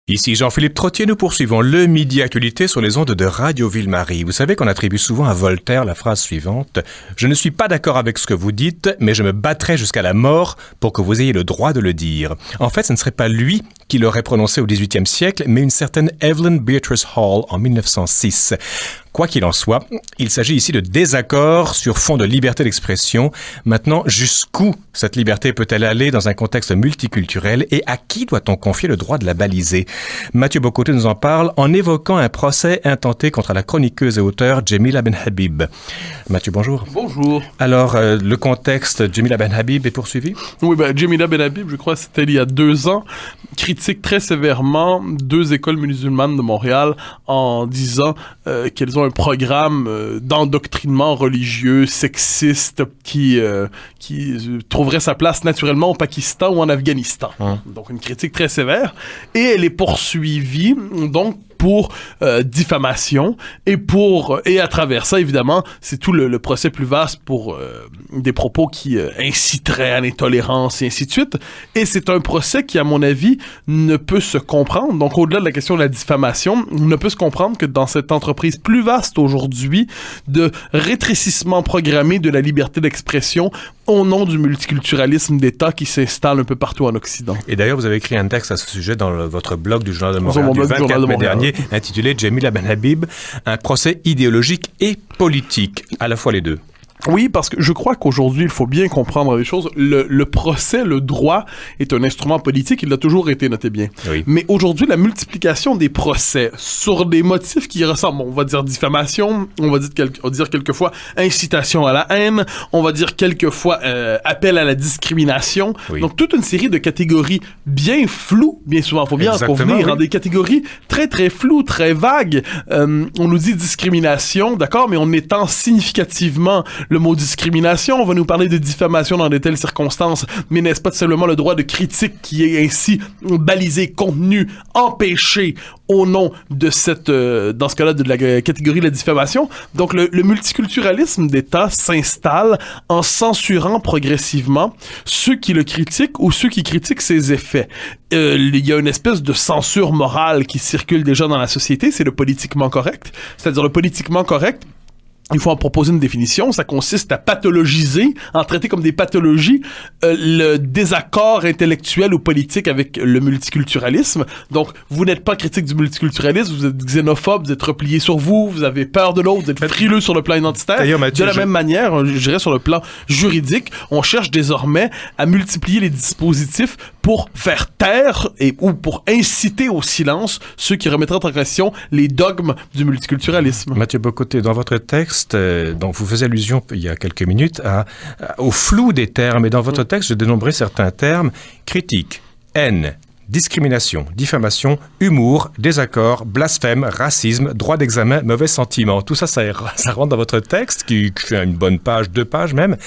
Ici Jean-Philippe Trottier, nous poursuivons le Midi Actualité sur les ondes de Radio Ville-Marie. Vous savez qu'on attribue souvent à Voltaire la phrase suivante « Je ne suis pas d'accord avec ce que vous dites, mais je me battrai jusqu'à la mort pour que vous ayez le droit de le dire. » En fait, ce ne serait pas lui qui l'aurait prononcé au XVIIIe siècle, mais une certaine Evelyn Beatrice Hall en 1906. Quoi qu'il en soit, il s'agit ici de désaccords sur fond de liberté d'expression. Maintenant, jusqu'où cette liberté peut-elle aller dans un contexte multiculturel et à qui doit-on confier le droit de la baliser? Mathieu Bocoté nous en parle en évoquant un procès intenté contre la chroniqueuse et auteure Jamila Benhabib. Mathieu, bonjour. Bonjour. Alors, le contexte, Jamila Benhabib est poursuivie? Oui, Jamila Benhabib, je crois que c'était il y a 2 ans, critique très sévèrement 2 écoles musulmanes de Montréal en disant qu'elles ont un programme d'endoctrinement religieux, sexiste, qui trouverait sa place naturellement au Pakistan ou en Afghanistan. Donc une critique très sévère. Et elle est poursuivie, donc, pour diffamation et à travers ça, évidemment, c'est tout le procès plus vaste pour des propos qui inciteraient à l'intolérance et ainsi de suite. Et c'est un procès qui, à mon avis, ne peut se comprendre. Donc, au-delà de la question de la diffamation, ne peut se comprendre que dans cette entreprise plus vaste aujourd'hui de rétrécissement programmé de la liberté d'expression au nom du multiculturalisme d'État qui s'installe un peu partout en Occident. Et d'ailleurs, vous avez écrit un texte à ce sujet dans votre blog du Journal de Montréal du 24 mai dernier, intitulé Jamila Benhabib, un procès idéologique et politique, à la fois les deux. Oui, parce que je crois qu'aujourd'hui, il faut bien comprendre les choses. Le procès, le droit est un instrument politique, il l'a toujours été, notez bien. Oui. Mais aujourd'hui, la multiplication des procès sur des motifs qui ressemblent, on va dire diffamation, on va dire quelquefois incitation à la haine, on va dire quelquefois appel à la discrimination. Oui. Donc, toute une série de catégories bien floues, bien souvent, il faut bien en convenir, oui. Des catégories très, très floues, très vagues. On nous dit discrimination, d'accord, mais on étend significativement le mot discrimination, on va nous parler de diffamation dans de telles circonstances, mais n'est-ce pas simplement le droit de critique qui est ainsi balisé, contenu, empêché au nom de cette, dans ce cas-là, de la catégorie de la diffamation? Donc, le multiculturalisme d'État s'installe en censurant progressivement ceux qui le critiquent ou ceux qui critiquent ses effets. Il y a une espèce de censure morale qui circule déjà dans la société, c'est le politiquement correct. C'est-à-dire le politiquement correct, il faut en proposer une définition. Ça consiste à pathologiser, en traiter comme des pathologies, le désaccord intellectuel ou politique avec le multiculturalisme. Donc, vous n'êtes pas critique du multiculturalisme, vous êtes xénophobe, vous êtes replié sur vous, vous avez peur de l'autre, vous êtes frileux sur le plan identitaire. Mathieu, de la même manière, je dirais sur le plan juridique, on cherche désormais à multiplier les dispositifs pour faire taire ou pour inciter au silence ceux qui remettraient en question les dogmes du multiculturalisme. Mathieu Bocoté, dans votre texte, donc vous faisiez allusion il y a quelques minutes au flou des termes. Et dans votre texte, je dénombrais certains termes: critique, haine, discrimination, diffamation, humour, désaccord, blasphème, racisme, droit d'examen, mauvais sentiment. Tout ça, ça rentre dans votre texte qui fait une bonne page, 2 pages même.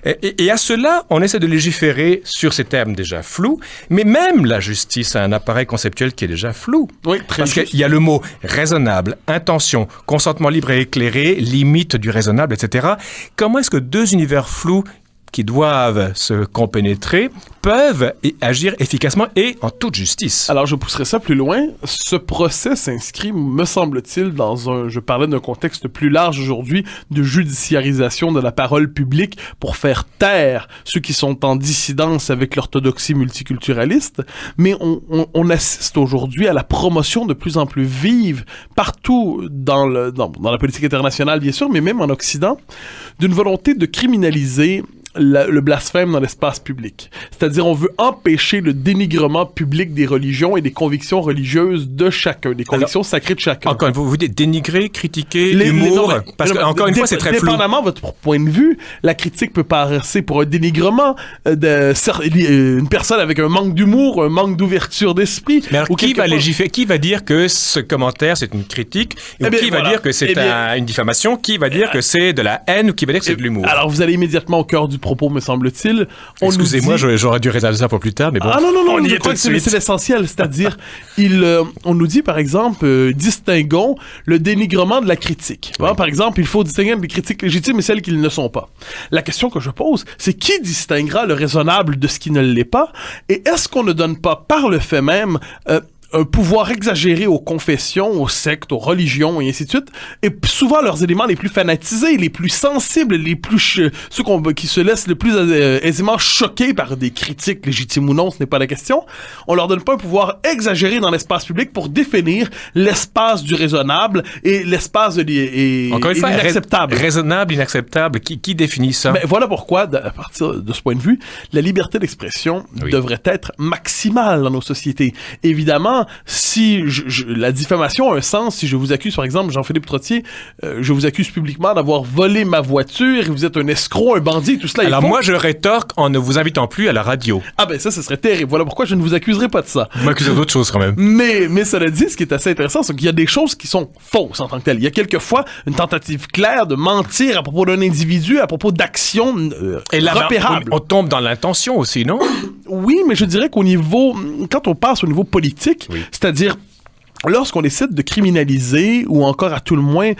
Et à cela, on essaie de légiférer sur ces termes déjà flous, mais même la justice a un appareil conceptuel qui est déjà flou. Oui, très Parce qu'il y a le mot raisonnable, intention, consentement libre et éclairé, limite du raisonnable, etc. Comment est-ce que 2 univers flous qui doivent se compénétrer, peuvent agir efficacement et en toute justice? Alors, je pousserai ça plus loin. Ce procès s'inscrit, me semble-t-il, je parlais d'un contexte plus large aujourd'hui, de judiciarisation de la parole publique pour faire taire ceux qui sont en dissidence avec l'orthodoxie multiculturaliste. Mais on assiste aujourd'hui à la promotion de plus en plus vive, partout dans la politique internationale, bien sûr, mais même en Occident, d'une volonté de criminaliser le blasphème dans l'espace public. C'est-à-dire, on veut empêcher le dénigrement public des religions et des convictions religieuses de chacun, des convictions sacrées de chacun. Encore une fois, vous dites dénigrer, critiquer, humour, parce que, encore une fois, c'est très flou. Dépendamment de votre point de vue, la critique peut passer pour un dénigrement une personne avec un manque d'humour, un manque d'ouverture d'esprit. Mais alors, qui va légiférer? Qui va dire que ce commentaire, c'est une critique? Qui va dire que c'est une diffamation? Qui va dire que c'est de la haine? Ou qui va dire que c'est de l'humour? Alors, vous allez immédiatement au cœur du propos, me semble-t-il. Excusez-moi, j'aurais dû réserver ça pour plus tard, mais bon. Ah non, je crois que c'est l'essentiel. C'est-à-dire, on nous dit, par exemple, distinguons le dénigrement de la critique. Oui. Par exemple, il faut distinguer les critiques légitimes et celles qui ne le sont pas. La question que je pose, c'est qui distinguera le raisonnable de ce qui ne l'est pas? Et est-ce qu'on ne donne pas, par le fait même, un pouvoir exagéré aux confessions, aux sectes, aux religions et ainsi de suite, et souvent leurs éléments les plus fanatisés, les plus sensibles, les plus ceux qui se laissent le plus aisément choqués par des critiques légitimes ou non, ce n'est pas la question. On leur donne pas un pouvoir exagéré dans l'espace public pour définir l'espace du raisonnable et l'espace de l'inacceptable. Raisonnable, inacceptable, qui définit ça? Ben, voilà pourquoi, à partir de ce point de vue, la liberté d'expression devrait être maximale dans nos sociétés. Évidemment, si la diffamation a un sens, si je vous accuse, par exemple, Jean-Philippe Trottier, je vous accuse publiquement d'avoir volé ma voiture, et vous êtes un escroc, un bandit, tout cela. Alors moi, je rétorque en ne vous invitant plus à la radio. Ah ben ça serait terrible. Voilà pourquoi je ne vous accuserai pas de ça. Vous m'accusez d'autres choses quand même. Mais cela dit, ce qui est assez intéressant, c'est qu'il y a des choses qui sont fausses en tant que telles. Il y a quelquefois une tentative claire de mentir à propos d'un individu, à propos d'actions repérables. On tombe dans l'intention aussi, non? Oui, mais je dirais qu'au niveau, quand on passe au niveau politique, c'est-à-dire lorsqu'on décide de criminaliser ou encore à tout le moins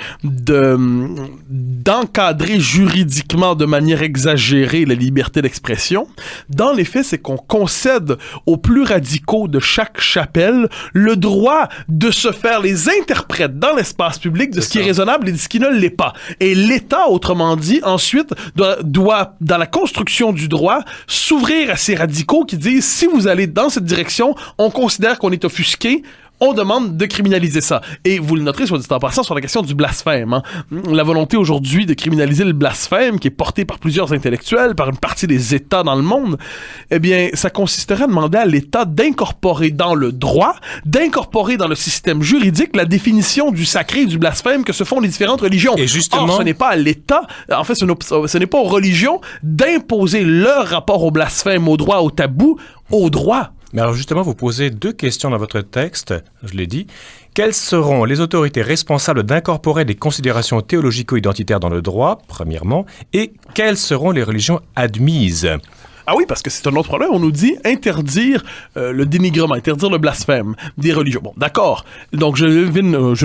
d'encadrer juridiquement de manière exagérée la liberté d'expression, dans les faits, c'est qu'on concède aux plus radicaux de chaque chapelle le droit de se faire les interprètes dans l'espace public de ce qui est raisonnable et de ce qui ne l'est pas. Et l'État, autrement dit, ensuite, doit, dans la construction du droit, s'ouvrir à ces radicaux qui disent, si vous allez dans cette direction, on considère qu'on est offusqué, on demande de criminaliser ça. Et vous le noterez, soit dit en passant, sur la question du blasphème. Hein. La volonté aujourd'hui de criminaliser le blasphème, qui est portée par plusieurs intellectuels, par une partie des États dans le monde, eh bien, ça consisterait à demander à l'État d'incorporer dans le droit, d'incorporer dans le système juridique la définition du sacré et du blasphème que se font les différentes religions. Et justement... Or, ce n'est pas à l'État, en fait, ce n'est pas aux religions d'imposer leur rapport au blasphème, au droit, au tabou, au droit. Mais alors justement, vous posez deux questions dans votre texte, je l'ai dit. Quelles seront les autorités responsables d'incorporer des considérations théologico-identitaires dans le droit, premièrement, et quelles seront les religions admises? Ah oui, parce que c'est un autre problème. On nous dit interdire le dénigrement, interdire le blasphème des religions. Bon, d'accord. Donc, je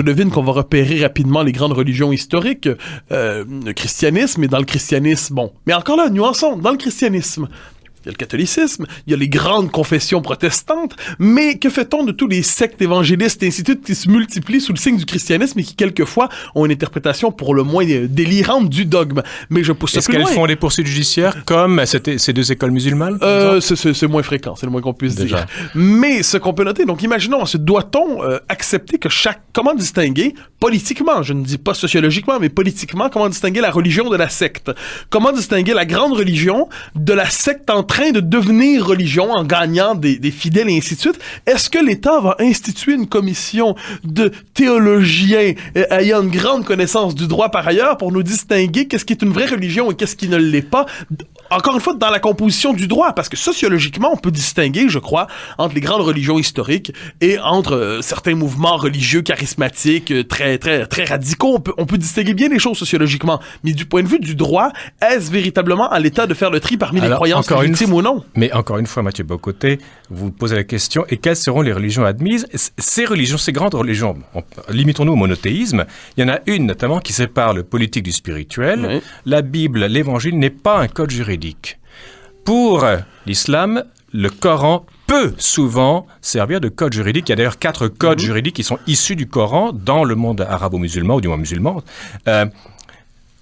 devine qu'on va repérer rapidement les grandes religions historiques, le christianisme, et dans le christianisme, bon. Mais encore là, nuançons, dans le christianisme, il y a le catholicisme, il y a les grandes confessions protestantes, mais que fait-on de tous les sectes évangélistes et ainsi de suite qui se multiplient sous le signe du christianisme et qui, quelquefois, ont une interprétation pour le moins délirante du dogme? Mais je pousse ça plus loin. Est-ce qu'elles font des poursuites judiciaires comme ces deux écoles musulmanes? C'est moins fréquent, c'est le moins qu'on puisse dire. Mais ce qu'on peut noter, donc imaginons ensuite, doit-on accepter que comment distinguer, politiquement, je ne dis pas sociologiquement, mais politiquement, comment distinguer la religion de la secte? Comment distinguer la grande religion de la secte en train de devenir religion en gagnant des fidèles et ainsi de suite? Est-ce que l'État va instituer une commission de théologiens ayant une grande connaissance du droit par ailleurs pour nous distinguer qu'est-ce qui est une vraie religion et qu'est-ce qui ne l'est pas? Encore une fois, dans la composition du droit, parce que sociologiquement, on peut distinguer, je crois, entre les grandes religions historiques et entre certains mouvements religieux charismatiques très, très, très radicaux. On peut distinguer bien les choses sociologiquement, mais du point de vue du droit, est-ce véritablement à l'État de faire le tri parmi les croyances légitimes ou non? Mais encore une fois, Mathieu Bocoté, vous posez la question, et quelles seront les religions admises? Ces religions, ces grandes religions, limitons-nous au monothéisme, il y en a une notamment qui sépare le politique du spirituel. Oui. La Bible, l'Évangile n'est pas un code juridique. Pour l'islam, le Coran peut souvent servir de code juridique. Il y a d'ailleurs 4 codes juridiques qui sont issus du Coran dans le monde arabo-musulman, ou du moins musulman.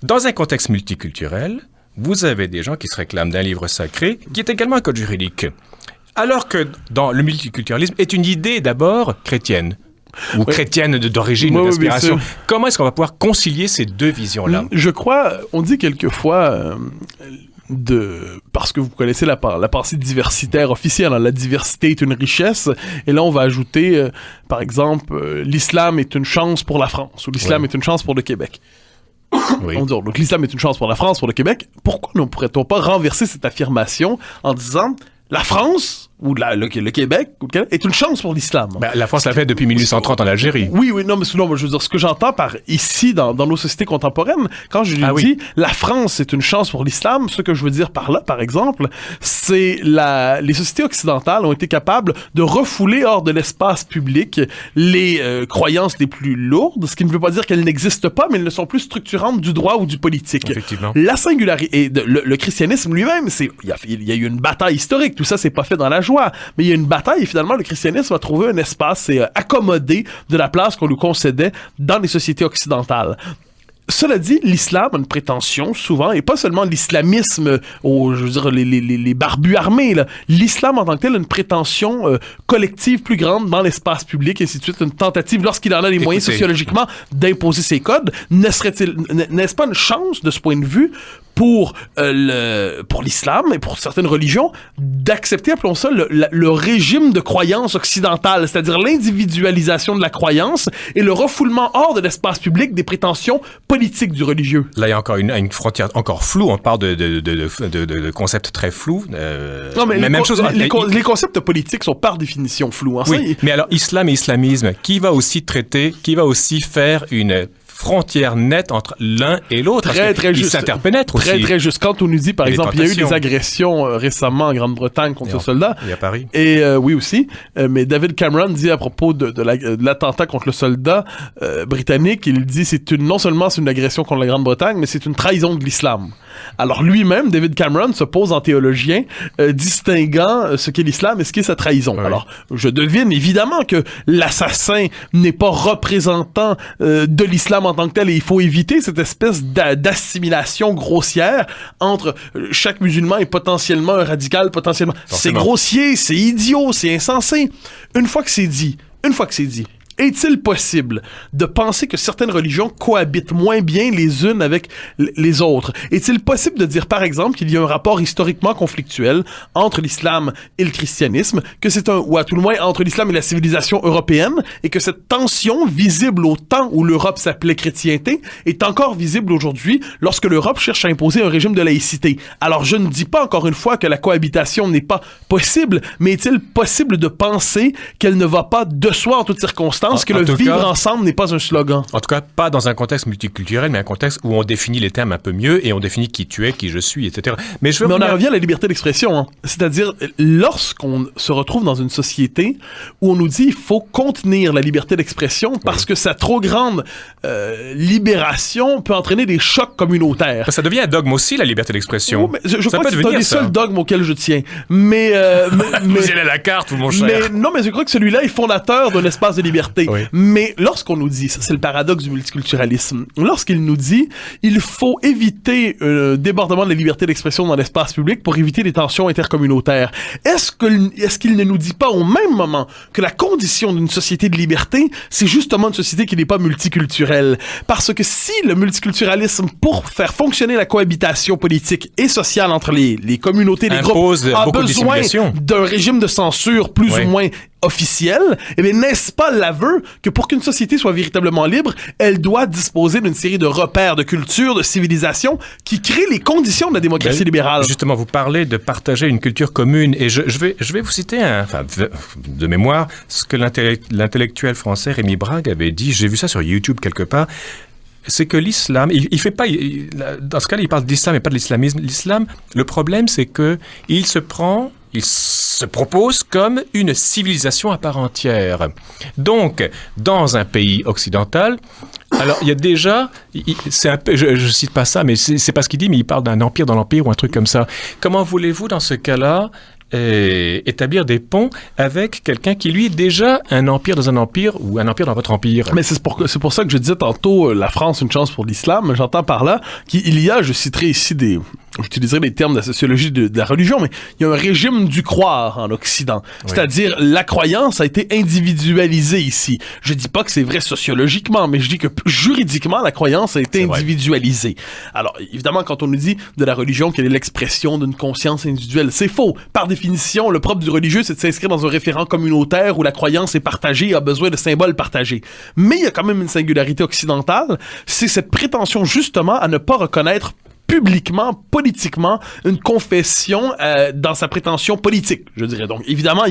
Dans un contexte multiculturel, vous avez des gens qui se réclament d'un livre sacré qui est également un code juridique. Alors que dans le multiculturalisme est une idée d'abord chrétienne. Ou chrétienne d'origine, ou d'inspiration. Comment est-ce qu'on va pouvoir concilier ces deux visions-là? Je crois, on dit quelquefois... parce que vous connaissez la pensée diversitaire officielle, hein, la diversité est une richesse, et là on va ajouter, par exemple, l'islam est une chance pour la France, ou l'islam est une chance pour le Québec. Oui. Donc l'islam est une chance pour la France, pour le Québec. Pourquoi ne pourrait-on pas renverser cette affirmation en disant la France ou le Québec est une chance pour l'islam? Ben, la France l'a fait depuis 1830 en Algérie. Oui, non, mais sinon, je veux dire, ce que j'entends par ici, dans nos sociétés contemporaines, quand je dis la France est une chance pour l'islam, ce que je veux dire par là, par exemple, c'est les sociétés occidentales ont été capables de refouler hors de l'espace public les croyances les plus lourdes, ce qui ne veut pas dire qu'elles n'existent pas, mais elles ne sont plus structurantes du droit ou du politique. Effectivement. La singularité, et le christianisme lui-même, il y a eu une bataille historique, tout ça, c'est pas fait dans la joie. Mais il y a une bataille et finalement, le christianisme va trouver un espace et accommoder de la place qu'on lui concédait dans les sociétés occidentales. Cela dit, l'islam a une prétention, souvent, et pas seulement l'islamisme, je veux dire, les barbus armés, là. L'islam en tant que tel a une prétention collective plus grande dans l'espace public, et ainsi de suite, une tentative, lorsqu'il en a les moyens sociologiquement, d'imposer ses codes. N'est-ce pas une chance, de ce point de vue, pour l'islam et pour certaines religions, d'accepter, appelons ça, le régime de croyance occidentale, c'est-à-dire l'individualisation de la croyance et le refoulement hors de l'espace public des prétentions politiques du religieux. Là, il y a encore une frontière encore floue. On parle de concepts très flous. Non, mais même chose. Les concepts politiques sont par définition flous. Hein, oui, mais alors, islam et islamisme, qui va aussi faire une frontière nette entre l'un et l'autre. Très juste. Ils s'interpénètrent aussi. Très juste. Quand on nous dit, par exemple, il y a eu des agressions récemment en Grande-Bretagne contre ce soldat. Et à Paris. Et oui aussi. Mais David Cameron dit à propos de l'attentat contre le soldat britannique, il dit non seulement c'est une agression contre la Grande-Bretagne, mais c'est une trahison de l'islam. Alors lui-même, David Cameron, se pose en théologien, distinguant ce qu'est l'islam et ce qu'est sa trahison. Oui. Alors, je devine évidemment que l'assassin n'est pas représentant de l'islam en tant que tel, et il faut éviter cette espèce d'assimilation grossière entre chaque musulman est potentiellement un radical, potentiellement. Forcément. C'est grossier, c'est idiot, c'est insensé. Une fois que c'est dit, est-il possible de penser que certaines religions cohabitent moins bien les unes avec les autres? Est-il possible de dire, par exemple, qu'il y a un rapport historiquement conflictuel entre l'islam et le christianisme, ou à tout le moins entre l'islam et la civilisation européenne, et que cette tension visible au temps où l'Europe s'appelait chrétienté est encore visible aujourd'hui lorsque l'Europe cherche à imposer un régime de laïcité? Alors, je ne dis pas encore une fois que la cohabitation n'est pas possible, mais est-il possible de penser qu'elle ne va pas de soi en toutes circonstances? Que le vivre ensemble n'est pas un slogan. En tout cas, pas dans un contexte multiculturel, mais un contexte où on définit les termes un peu mieux et on définit qui tu es, qui je suis, etc. Mais on en revient à la liberté d'expression. Hein. C'est-à-dire, lorsqu'on se retrouve dans une société où on nous dit qu'il faut contenir la liberté d'expression parce que sa trop grande libération peut entraîner des chocs communautaires. Ça devient un dogme aussi, la liberté d'expression. Oui, je crois que c'est un des seuls dogmes auxquels je tiens. Mais vous allez à la carte, mon cher. Mais je crois que celui-là est fondateur d'un espace de liberté. Oui. Mais lorsqu'on nous dit, ça c'est le paradoxe du multiculturalisme, lorsqu'il nous dit il faut éviter un débordement de la liberté d'expression dans l'espace public pour éviter les tensions intercommunautaires, est-ce qu'il ne nous dit pas au même moment que la condition d'une société de liberté, c'est justement une société qui n'est pas multiculturelle? Parce que si le multiculturalisme, pour faire fonctionner la cohabitation politique et sociale entre les communautés, les groupes, a besoin d'un régime de censure plus ou moins officiel, eh bien, n'est-ce pas l'aveu que pour qu'une société soit véritablement libre, elle doit disposer d'une série de repères, de cultures, de civilisations qui créent les conditions de la démocratie libérale? Justement, vous parlez de partager une culture commune, et je vais vous citer de mémoire ce que l'intellectuel français Rémi Brague avait dit. J'ai vu ça sur YouTube quelque part. C'est que l'islam, il fait pas, dans ce cas-là, il parle d'islam et pas de l'islamisme. L'islam, le problème, c'est que il se propose comme une civilisation à part entière. Donc, dans un pays occidental, alors il y a déjà, c'est un peu, je cite pas ça, mais c'est pas ce qu'il dit, mais il parle d'un empire dans l'empire ou un truc comme ça. Comment voulez-vous, dans ce cas-là, établir des ponts avec quelqu'un qui, lui, est déjà un empire dans un empire ou un empire dans votre empire? Mais c'est pour ça que je disais tantôt, la France, une chance pour l'islam. J'entends par là qu'il y a, je citerai ici j'utiliserai les termes de la sociologie de la religion, mais il y a un régime du croire en Occident. Oui. C'est-à-dire, la croyance a été individualisée ici. Je dis pas que c'est vrai sociologiquement, mais je dis que juridiquement, la croyance a été individualisée. Alors, évidemment, quand on nous dit de la religion qu'elle est l'expression d'une conscience individuelle, c'est faux. Par définition, le propre du religieux, c'est de s'inscrire dans un référent communautaire où la croyance est partagée et a besoin de symboles partagés. Mais il y a quand même une singularité occidentale, c'est cette prétention justement à ne pas reconnaître publiquement, politiquement, une confession dans sa prétention politique, je dirais. Donc, évidemment,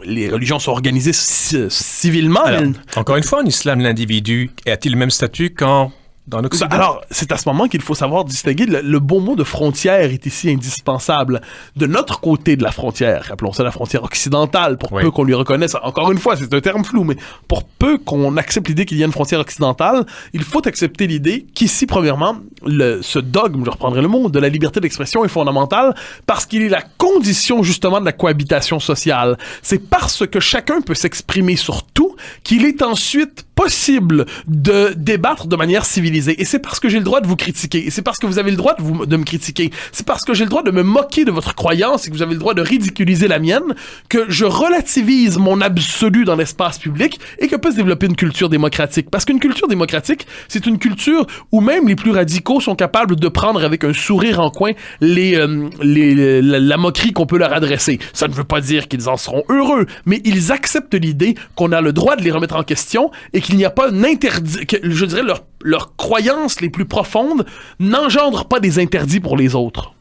les religions sont organisées civilement. Alors, encore une fois, en islam, l'individu a-t-il le même statut qu'en dans l'Occident? Alors, c'est à ce moment qu'il faut savoir distinguer. Le bon mot de frontière est ici indispensable. De notre côté de la frontière, appelons ça la frontière occidentale, pour peu qu'on lui reconnaisse, encore une fois, c'est un terme flou, mais pour peu qu'on accepte l'idée qu'il y a une frontière occidentale, il faut accepter l'idée qu'ici, premièrement, ce dogme, je reprendrai le mot, de la liberté d'expression est fondamental parce qu'il est la condition, justement, de la cohabitation sociale. C'est parce que chacun peut s'exprimer sur tout qu'il est ensuite possible de débattre de manière civilisée. Et c'est parce que j'ai le droit de vous critiquer. Et c'est parce que vous avez le droit de me critiquer. C'est parce que j'ai le droit de me moquer de votre croyance et que vous avez le droit de ridiculiser la mienne que je relativise mon absolu dans l'espace public et que peut se développer une culture démocratique. Parce qu'une culture démocratique, c'est une culture où même les plus radicaux sont capables de prendre avec un sourire en coin la moquerie qu'on peut leur adresser. Ça ne veut pas dire qu'ils en seront heureux, mais ils acceptent l'idée qu'on a le droit de les remettre en question et qu'il n'y a pas un interdit, que, je dirais, leurs croyances les plus profondes n'engendrent pas des interdits pour les autres.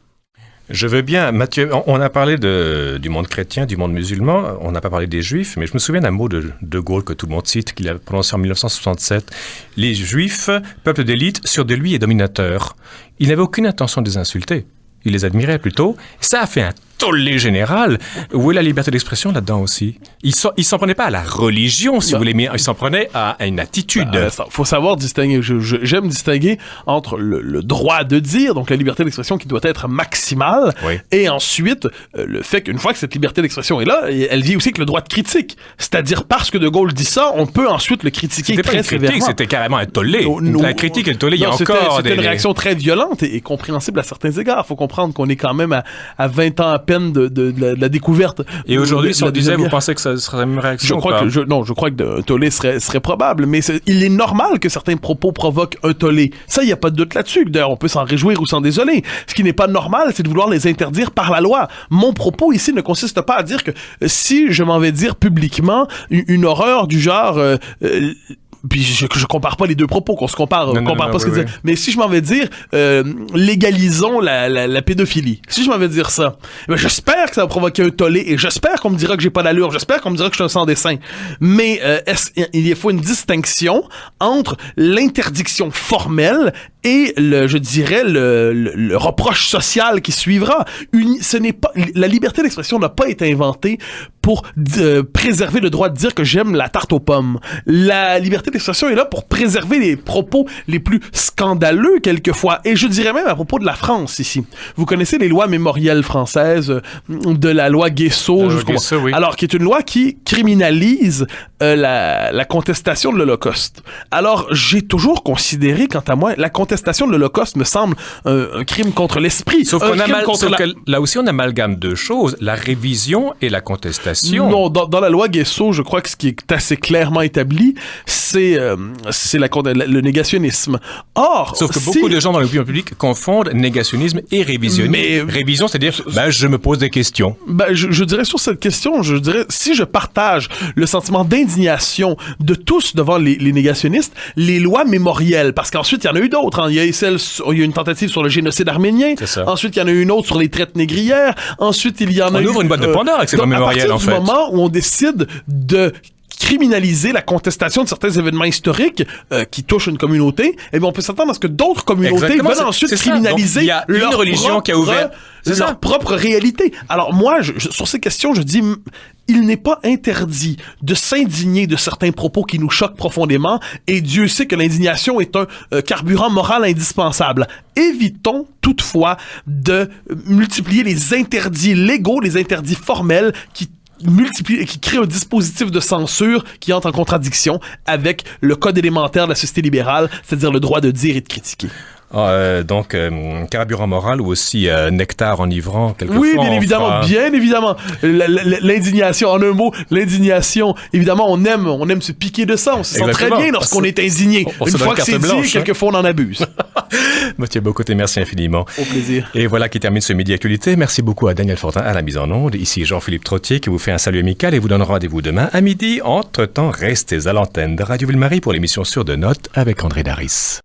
Je veux bien, Mathieu, on a parlé du monde chrétien, du monde musulman, on n'a pas parlé des Juifs, mais je me souviens d'un mot de Gaulle que tout le monde cite, qu'il a prononcé en 1967. Les Juifs, peuple d'élite, sûr de lui et dominateur. Il n'avait aucune intention de les insulter. Il les admirait plutôt. Ça a fait un tollé général. Où est la liberté d'expression là-dedans aussi? Il s'en prenait pas à la religion, si vous voulez, mais il s'en prenait à une attitude. Faut savoir distinguer. J'aime distinguer entre le droit de dire, donc la liberté d'expression qui doit être maximale, et ensuite le fait qu'une fois que cette liberté d'expression est là, elle vient aussi avec le droit de critique. C'est-à-dire parce que De Gaulle dit ça, on peut ensuite le critiquer très sévèrement. C'était carrément un tollé. La critique et le tollé, il y a encore c'était une réaction très violente et compréhensible à certains égards. Faut comprendre qu'on est quand même à 20 ans à peine de la découverte. Et aujourd'hui, si on disait, vous pensez que ça serait la même réaction? Je crois que un tollé serait probable, mais il est normal que certains propos provoquent un tollé. Ça, il n'y a pas de doute là-dessus. D'ailleurs, on peut s'en réjouir ou s'en désoler. Ce qui n'est pas normal, c'est de vouloir les interdire par la loi. Mon propos ici ne consiste pas à dire que si je m'en vais dire publiquement une horreur du genre... puis je compare pas les deux propos, qu'on se compare, pas ce que c'est. Mais si je m'en vais dire légalisons la pédophilie, si je m'en vais dire ça, ben j'espère que ça va provoquer un tollé et j'espère qu'on me dira que j'ai pas d'allure, j'espère qu'on me dira que je suis un sans-dessin. Mais il faut une distinction entre l'interdiction formelle et je dirais le reproche social qui suivra. Ce n'est pas la liberté d'expression n'a pas été inventée pour préserver le droit de dire que j'aime la tarte aux pommes. La liberté d'expression est là pour préserver les propos les plus scandaleux quelquefois. Et je dirais même à propos de la France ici. Vous connaissez les lois mémorielles françaises, de la loi Guesso, oui. Alors qui est une loi qui criminalise la contestation de l'Holocauste. Alors j'ai toujours considéré, quant à moi, la contestation de l'Holocauste me semble un crime contre l'esprit. Sauf que là aussi on amalgame deux choses, la révision et la contestation. Non, dans la loi Guesso, je crois que ce qui est assez clairement établi, c'est le négationnisme. Or, sauf que beaucoup de gens dans l'opinion publique confondent négationnisme et révisionnisme. Mais révision, c'est-à-dire, je me pose des questions. Je dirais sur cette question, si je partage le sentiment d'indignation de tous devant les négationnistes, les lois mémorielles, parce qu'ensuite il y en a eu d'autres. Il y a une tentative sur le génocide arménien. Ensuite, il y en a eu une autre sur les traites négrières. Ensuite, il y en a eu... On ouvre une boîte de Pandore avec ces lois mémorielles, en fait. À partir du moment où on décide de criminaliser la contestation de certains événements historiques qui touchent une communauté, eh bien, on peut s'attendre à ce que d'autres communautés veulent ensuite criminaliser leur religion qui a ouvert leur propre réalité. Alors moi, sur ces questions, je dis... Il n'est pas interdit de s'indigner de certains propos qui nous choquent profondément, et Dieu sait que l'indignation est un carburant moral indispensable. Évitons toutefois de multiplier les interdits légaux, les interdits formels qui crée un dispositif de censure qui entre en contradiction avec le code élémentaire de la société libérale, c'est-à-dire le droit de dire et de critiquer. Donc, carburant moral ou aussi nectar enivrant, quelquefois. Oui, bien évidemment. L'indignation, en un mot, l'indignation, évidemment, on aime se piquer de ça. On se sent très bien lorsqu'on est indigné. Une fois que c'est dit, quelquefois on en abuse. Mathieu Bocoté, merci infiniment. Au plaisir. Et voilà qui termine ce Midi Actualité. Merci beaucoup à Daniel Fortin à la mise en onde. Ici Jean-Philippe Trottier qui vous fait un salut amical et vous donne rendez-vous demain à midi. Entre-temps, restez à l'antenne de Radio Ville-Marie pour l'émission Sur de Notes avec André Daris.